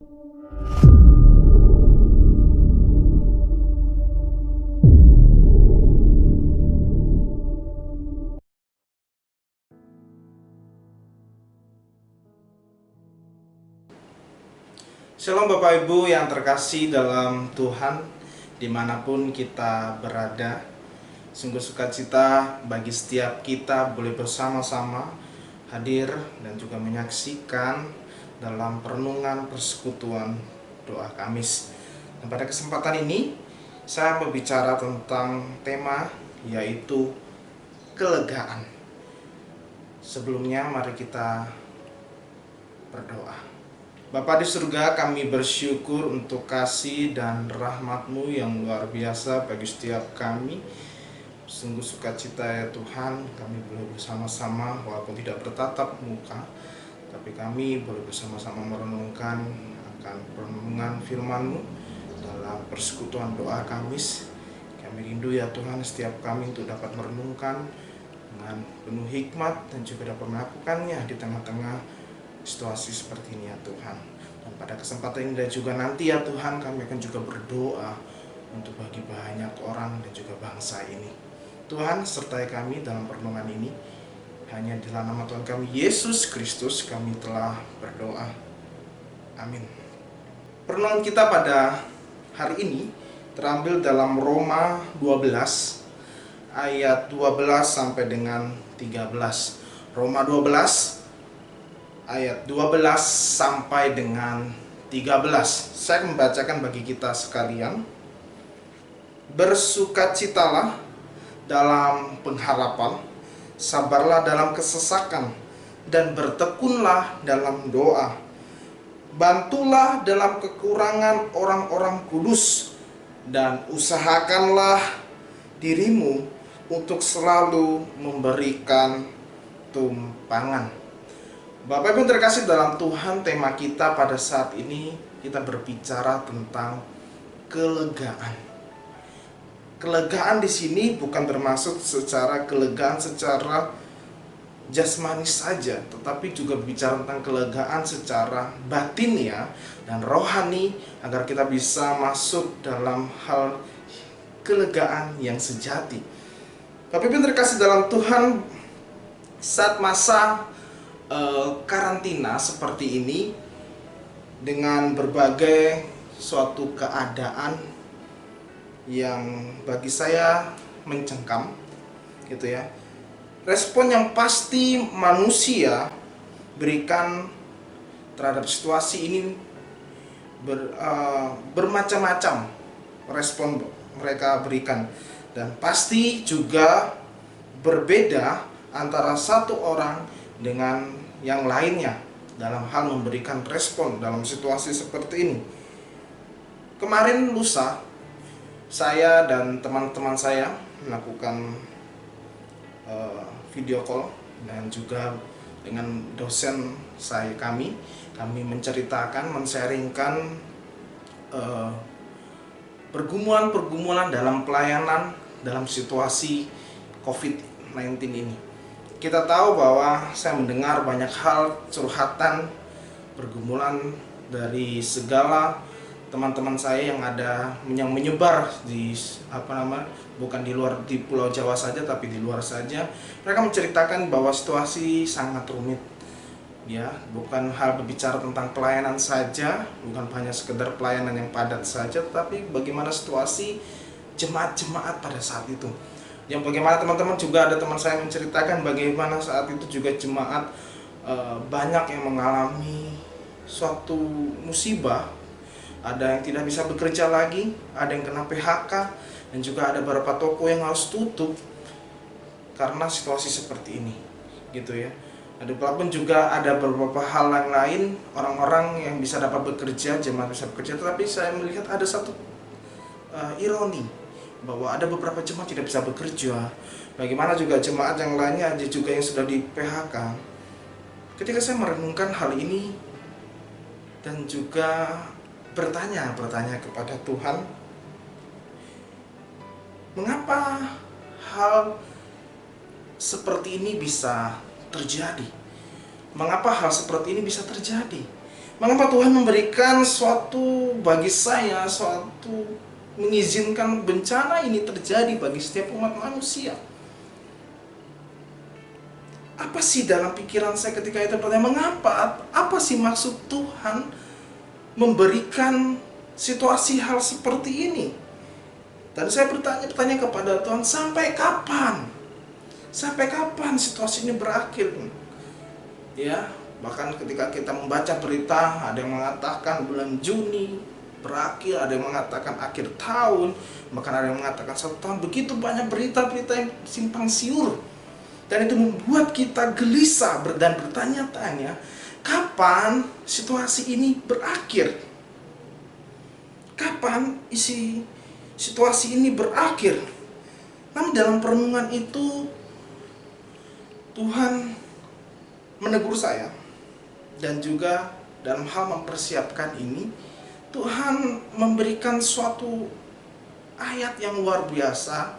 Shalom Bapak Ibu yang terkasih dalam Tuhan, dimanapun kita berada. Sungguh sukacita bagi setiap kita boleh bersama-sama hadir dan juga menyaksikan dalam perenungan persekutuan doa Kamis. Dan pada kesempatan ini saya berbicara tentang tema yaitu kelegaan. Sebelumnya mari kita berdoa. Bapa di surga, kami bersyukur untuk kasih dan rahmat-Mu yang luar biasa bagi setiap kami. Sungguh sukacita ya Tuhan, kami boleh bersama-sama walaupun tidak bertatap muka, tapi kami boleh bersama-sama merenungkan akan perenungan firman-Mu dalam persekutuan doa Kamis. Kami rindu ya Tuhan setiap kami untuk dapat merenungkan dengan penuh hikmat dan juga dapat melakukannya di tengah-tengah situasi seperti ini ya Tuhan. Dan pada kesempatan ini dan juga nanti ya Tuhan, kami akan juga berdoa untuk bagi banyak orang dan juga bangsa ini. Tuhan, sertai kami dalam pertemuan ini. Hanya di dalam nama Tuhan kami Yesus Kristus kami telah berdoa. Amin. Pertemuan kita pada hari ini terambil dalam Roma 12 ayat 12 sampai dengan 13. Roma 12 ayat 12 sampai dengan 13. Saya membacakan bagi kita sekalian. Bersukacitalah dalam pengharapan, sabarlah dalam kesesakan, dan bertekunlah dalam doa. Bantulah dalam kekurangan orang-orang kudus, dan usahakanlah dirimu untuk selalu memberikan tumpangan. Bapak Ibu terkasih dalam Tuhan, tema kita pada saat ini kita berbicara tentang kelegaan. Kelegaan di sini bukan bermaksud secara kelegaan secara jasmani saja, tetapi juga bicara tentang kelegaan secara batin ya dan rohani, agar kita bisa masuk dalam hal kelegaan yang sejati. Bapak Ibu terkasih dalam Tuhan, saat masa karantina seperti ini dengan berbagai suatu keadaan yang bagi saya mencengkam gitu ya. Respon yang pasti manusia berikan terhadap situasi ini bermacam-macam respon mereka berikan, dan pasti juga berbeda antara satu orang dengan yang lainnya dalam hal memberikan respon dalam situasi seperti ini. Kemarin lusa, saya dan teman-teman saya melakukan video call dan juga dengan dosen kami menceritakan, men-sharingkan pergumulan-pergumulan dalam pelayanan dalam situasi COVID-19 ini. Kita tahu bahwa saya mendengar banyak hal curhatan, pergumulan dari segala teman-teman saya yang menyebar di bukan di Pulau Jawa saja tapi di luar saja. Mereka menceritakan bahwa situasi sangat rumit. Ya, bukan hal berbicara tentang pelayanan saja, bukan hanya sekedar pelayanan yang padat saja, tapi bagaimana situasi jemaat-jemaat pada saat itu. Yang bagaimana teman-teman juga ada teman saya menceritakan bagaimana saat itu juga jemaat banyak yang mengalami suatu musibah. Ada yang tidak bisa bekerja lagi, ada yang kena PHK, dan juga ada beberapa toko yang harus tutup karena situasi seperti ini, gitu ya. Ada pun juga ada beberapa hal yang lain, orang-orang yang bisa dapat bekerja, jemaat bisa bekerja, tetapi saya melihat ada satu ironi bahwa ada beberapa jemaat tidak bisa bekerja. Bagaimana juga jemaat yang lainnya ada juga yang sudah di PHK. Ketika saya merenungkan hal ini dan juga bertanya kepada Tuhan, mengapa hal seperti ini bisa terjadi? Mengapa hal seperti ini bisa terjadi? Mengapa Tuhan memberikan suatu bagi saya, suatu mengizinkan bencana ini terjadi bagi setiap umat manusia? Apa sih dalam pikiran saya ketika itu bertanya, mengapa? Apa sih maksud Tuhan memberikan situasi hal seperti ini? Dan saya bertanya kepada Tuhan, sampai kapan? Sampai kapan situasi ini berakhir? Ya, bahkan ketika kita membaca berita, ada yang mengatakan bulan Juni berakhir, ada yang mengatakan akhir tahun, bahkan ada yang mengatakan 1 tahun. Begitu banyak berita-berita yang simpang siur. Dan itu membuat kita gelisah dan bertanya-tanya, kapan situasi ini berakhir? Kapan situasi ini berakhir? Namun dalam perenungan itu, Tuhan menegur saya. Dan juga dalam hal mempersiapkan ini, Tuhan memberikan suatu ayat yang luar biasa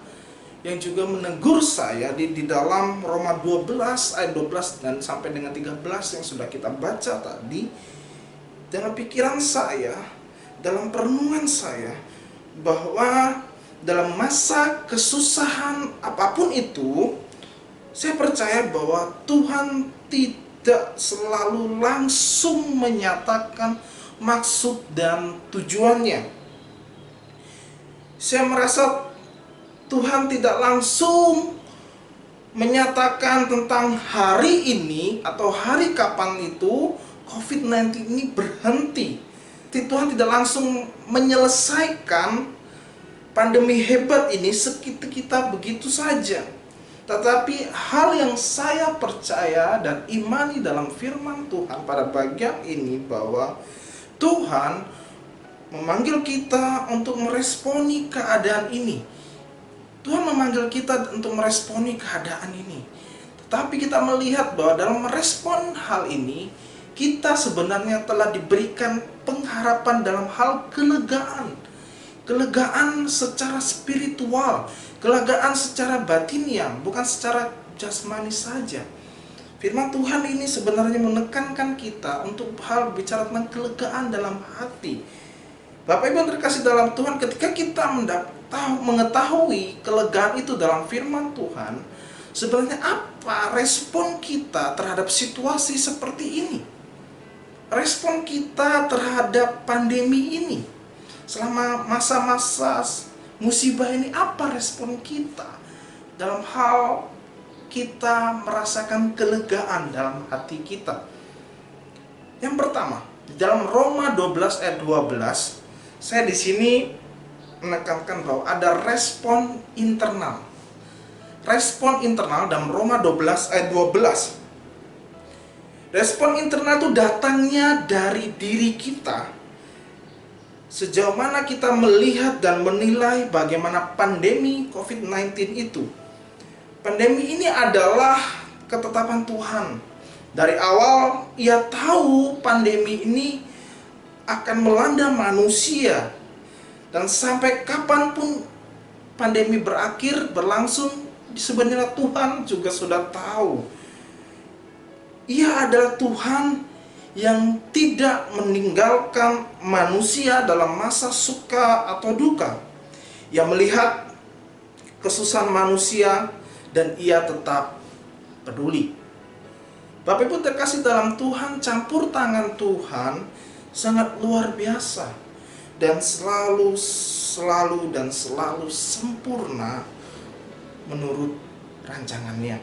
yang juga menegur saya di dalam Roma 12 ayat 12 dan sampai dengan 13 yang sudah kita baca tadi. Dalam pikiran saya, dalam perenungan saya, bahwa dalam masa kesusahan apapun itu, saya percaya bahwa Tuhan tidak selalu langsung menyatakan maksud dan tujuannya. Saya merasa Tuhan tidak langsung menyatakan tentang hari ini atau hari kapan itu COVID-19 ini berhenti. Tuhan tidak langsung menyelesaikan pandemi hebat ini seketika begitu saja. Tetapi hal yang saya percaya dan imani dalam firman Tuhan pada bagian ini, bahwa Tuhan memanggil kita untuk meresponi keadaan ini. Tuhan memanggil kita untuk meresponi keadaan ini. Tetapi kita melihat bahwa dalam merespon hal ini, kita sebenarnya telah diberikan pengharapan dalam hal kelegaan. Kelegaan secara spiritual, kelegaan secara batiniah, bukan secara jasmani saja. Firman Tuhan ini sebenarnya menekankan kita untuk hal bicara tentang kelegaan dalam hati. Bapak Ibu yang terkasih dalam Tuhan, ketika kita mengetahui kelegaan itu dalam firman Tuhan, sebenarnya apa respon kita terhadap situasi seperti ini? Respon kita terhadap pandemi ini, selama masa-masa musibah ini, apa respon kita dalam hal kita merasakan kelegaan dalam hati kita? Yang pertama, di dalam Roma 12 ayat 12, saya di sini menekankan bahwa ada respon internal. Respon internal dalam Roma 12 ayat 12. Respon internal itu datangnya dari diri kita. Sejauh mana kita melihat dan menilai bagaimana pandemi COVID-19 itu. Pandemi ini adalah ketetapan Tuhan. Dari awal Ia tahu pandemi ini akan melanda manusia, dan sampai kapanpun pandemi berakhir berlangsung, sebenarnya Tuhan juga sudah tahu. Ia adalah Tuhan yang tidak meninggalkan manusia dalam masa suka atau duka. Ia melihat kesusahan manusia dan Ia tetap peduli. Bapak Ibu terkasih dalam Tuhan, campur tangan Tuhan sangat luar biasa dan selalu sempurna menurut rancangannya.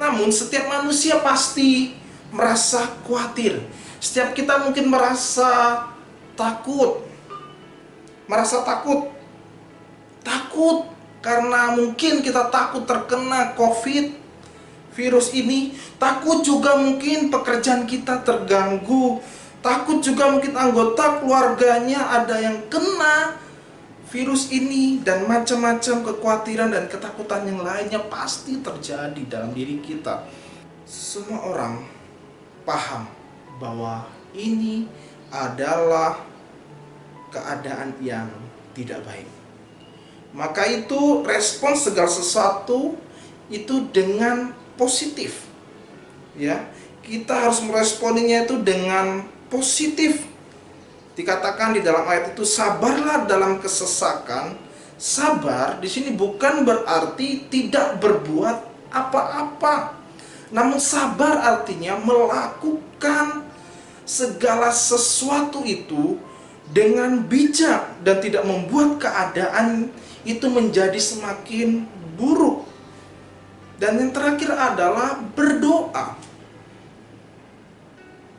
Namun setiap manusia pasti merasa khawatir. Setiap kita mungkin merasa takut. Takut karena mungkin kita takut terkena COVID virus ini. Takut juga mungkin pekerjaan kita terganggu. Takut juga mungkin anggota keluarganya ada yang kena virus ini, dan macam-macam kekhawatiran dan ketakutan yang lainnya pasti terjadi dalam diri kita. Semua orang paham bahwa ini adalah keadaan yang tidak baik. Maka itu respon segala sesuatu itu dengan positif. Ya, kita harus meresponinya itu dengan positif. Dikatakan di dalam ayat itu, sabarlah dalam kesesakan. Sabar di sini bukan berarti tidak berbuat apa-apa. Namun sabar artinya melakukan segala sesuatu itu dengan bijak dan tidak membuat keadaan itu menjadi semakin buruk. Dan yang terakhir adalah berdoa.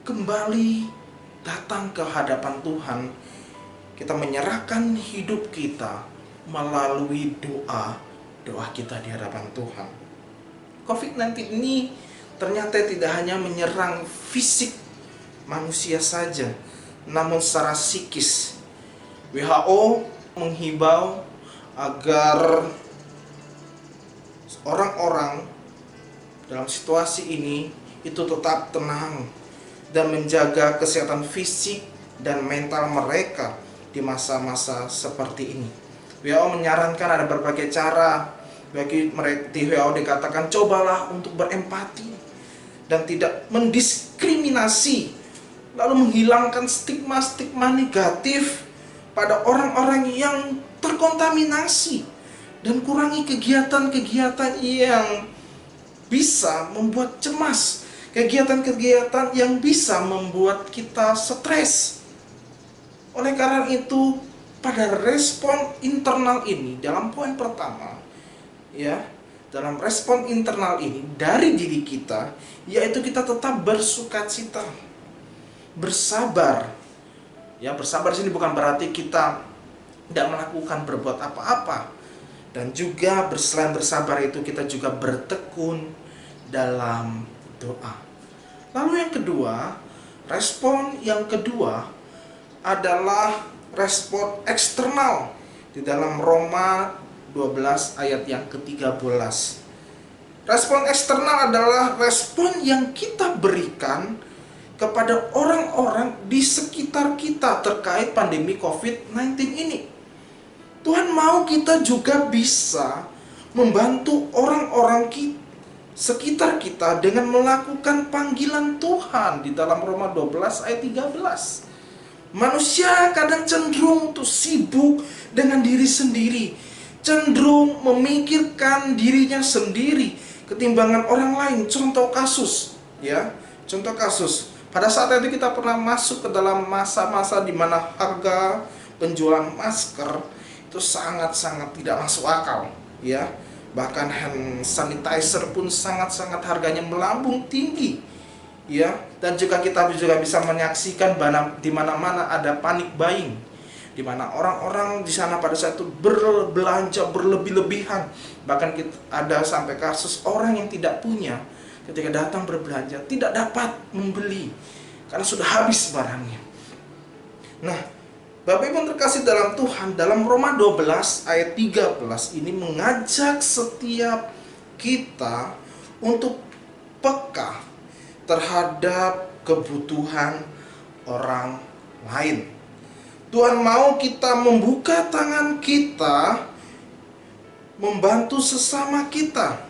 Kembali datang ke hadapan Tuhan, kita menyerahkan hidup kita melalui doa kita di hadapan Tuhan. COVID-19 ini ternyata tidak hanya menyerang fisik manusia saja, namun secara psikis. WHO menghimbau agar orang-orang dalam situasi ini itu tetap tenang dan menjaga kesehatan fisik dan mental mereka di masa-masa seperti ini. WHO menyarankan ada berbagai cara. Bagi mereka di WHO dikatakan, cobalah untuk berempati dan tidak mendiskriminasi, lalu menghilangkan stigma-stigma negatif pada orang-orang yang terkontaminasi, dan kurangi kegiatan-kegiatan yang bisa membuat cemas, kegiatan-kegiatan yang bisa membuat kita stres. Oleh karena itu, pada respon internal ini, dalam poin pertama, dalam respon internal ini dari diri kita, yaitu kita tetap bersukacita, bersabar. Bersabar di sini bukan berarti kita tidak melakukan berbuat apa-apa, dan juga selain bersabar itu kita juga bertekun dalam doa. Lalu respon yang kedua adalah respon eksternal di dalam Roma 12 ayat yang ke-13. Respon eksternal adalah respon yang kita berikan kepada orang-orang di sekitar kita terkait pandemi COVID-19 ini. Tuhan mau kita juga bisa membantu orang-orang sekitar kita dengan melakukan panggilan Tuhan di dalam Roma 12 ayat 13. Manusia kadang cenderung untuk sibuk dengan diri sendiri, cenderung memikirkan dirinya sendiri ketimbangan orang lain. Contoh kasus. Pada saat itu kita pernah masuk ke dalam masa-masa di mana harga penjualan masker itu sangat-sangat tidak masuk akal, Bahkan hand sanitizer pun sangat-sangat harganya melambung tinggi, Dan juga kita bisa menyaksikan di mana-mana ada panic buying, di mana orang-orang di sana pada saat itu berbelanja berlebih-lebihan. Bahkan ada sampai kasus orang yang tidak punya, ketika datang berbelanja tidak dapat membeli karena sudah habis barangnya. Nah, Bapak Ibu terkasih dalam Tuhan, dalam Roma 12 ayat 13 ini mengajak setiap kita untuk peka terhadap kebutuhan orang lain. Tuhan mau kita membuka tangan kita, membantu sesama kita.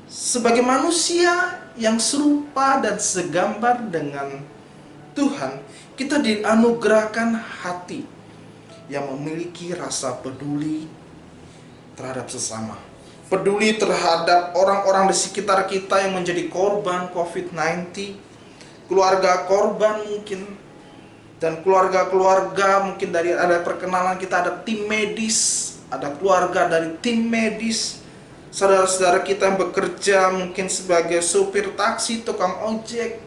Sebagai manusia yang serupa dan segambar dengan Tuhan, kita dianugerahkan hati yang memiliki rasa peduli terhadap sesama. Peduli terhadap orang-orang di sekitar kita yang menjadi korban COVID-19, keluarga korban mungkin, dan keluarga-keluarga mungkin dari ada perkenalan kita, ada tim medis, ada keluarga dari tim medis, saudara-saudara kita yang bekerja mungkin sebagai supir taksi, tukang ojek,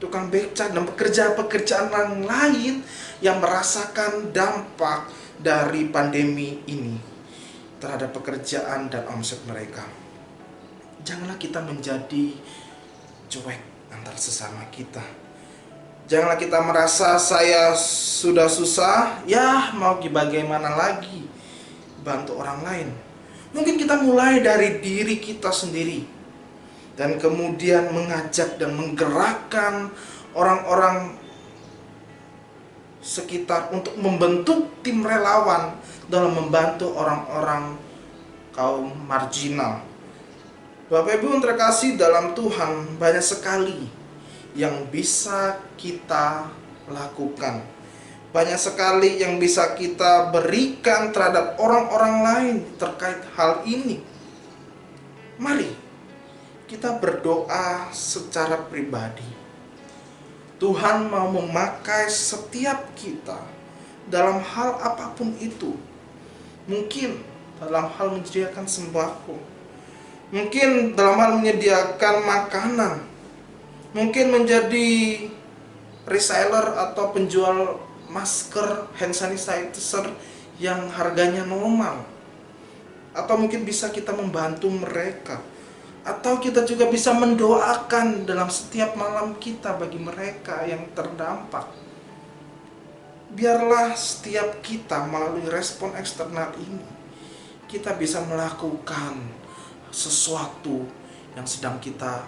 tukang becak, dan pekerjaan-pekerjaan lain yang merasakan dampak dari pandemi ini terhadap pekerjaan dan omset mereka. Janganlah kita menjadi cuek antar sesama kita. Janganlah kita merasa saya sudah susah, mau bagaimana lagi bantu orang lain. Mungkin kita mulai dari diri kita sendiri, dan kemudian mengajak dan menggerakkan orang-orang sekitar untuk membentuk tim relawan dalam membantu orang-orang kaum marginal. Bapak Ibu yang terkasih dalam Tuhan, banyak sekali yang bisa kita lakukan. Banyak sekali yang bisa kita berikan terhadap orang-orang lain terkait hal ini. Mari kita berdoa secara pribadi. Tuhan mau memakai setiap kita dalam hal apapun itu. Mungkin dalam hal menyediakan sembako, mungkin dalam hal menyediakan makanan, mungkin menjadi reseller atau penjual masker, hand sanitizer yang harganya normal, atau mungkin bisa kita membantu mereka, atau kita juga bisa mendoakan dalam setiap malam kita bagi mereka yang terdampak. Biarlah setiap kita melalui respon eksternal ini, kita bisa melakukan sesuatu yang sedang kita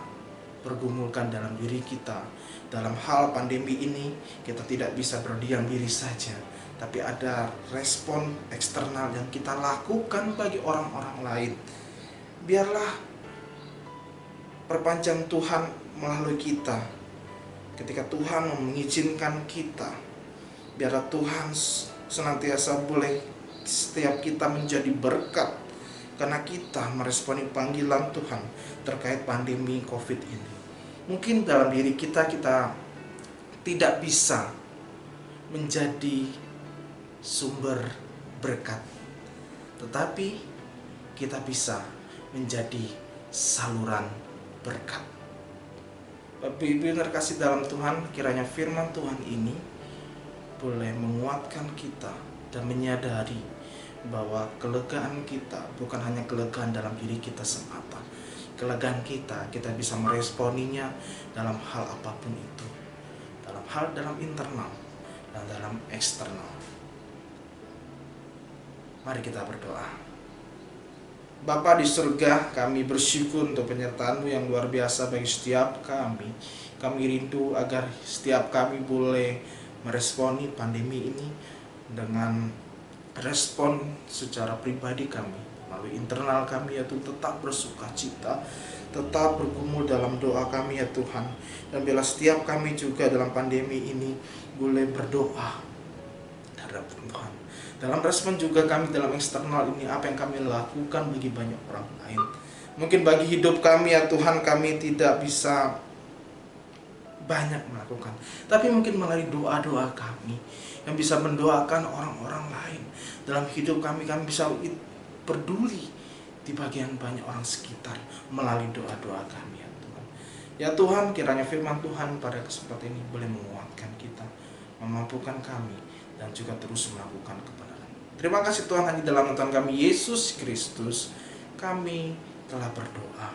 pergumulkan dalam diri kita. Dalam hal pandemi ini, kita tidak bisa berdiam diri saja, tapi ada respon eksternal yang kita lakukan bagi orang-orang lain. Biarlah perpanjang Tuhan melalui kita. Ketika Tuhan mengizinkan kita, biarlah Tuhan senantiasa boleh setiap kita menjadi berkat, karena kita meresponi panggilan Tuhan terkait pandemi COVID ini. Mungkin dalam diri kita tidak bisa menjadi sumber berkat, tetapi kita bisa menjadi saluran berkat. Bapak Ibu yang terkasih dalam Tuhan, kiranya firman Tuhan ini boleh menguatkan kita dan menyadari bahwa kelegaan kita bukan hanya kelegaan dalam diri kita semata. Kelegaan kita bisa meresponinya dalam hal apapun itu, dalam internal dan dalam eksternal. Mari kita berdoa. Bapa di surga, kami bersyukur untuk penyertaan-Mu yang luar biasa bagi setiap kami. Kami rindu agar setiap kami boleh meresponi pandemi ini dengan respon secara pribadi kami, melalui internal kami, yaitu tetap bersuka cita, tetap bergumul dalam doa kami ya Tuhan. Dan bila setiap kami juga dalam pandemi ini boleh berdoa terhadap Tuhan. Dalam respon juga kami dalam eksternal ini, apa yang kami lakukan bagi banyak orang lain. Mungkin bagi hidup kami ya Tuhan, kami tidak bisa banyak melakukan, tapi mungkin melalui doa-doa kami yang bisa mendoakan orang-orang lain. Dalam hidup kami bisa peduli di bagian banyak orang sekitar melalui doa-doa kami ya Tuhan. Ya Tuhan, kiranya firman Tuhan pada kesempatan ini boleh menguatkan kita, memampukan kami, dan juga terus melakukan kebenaran. Terima kasih Tuhan, hanya dalam Tuhan kami Yesus Kristus kami telah berdoa.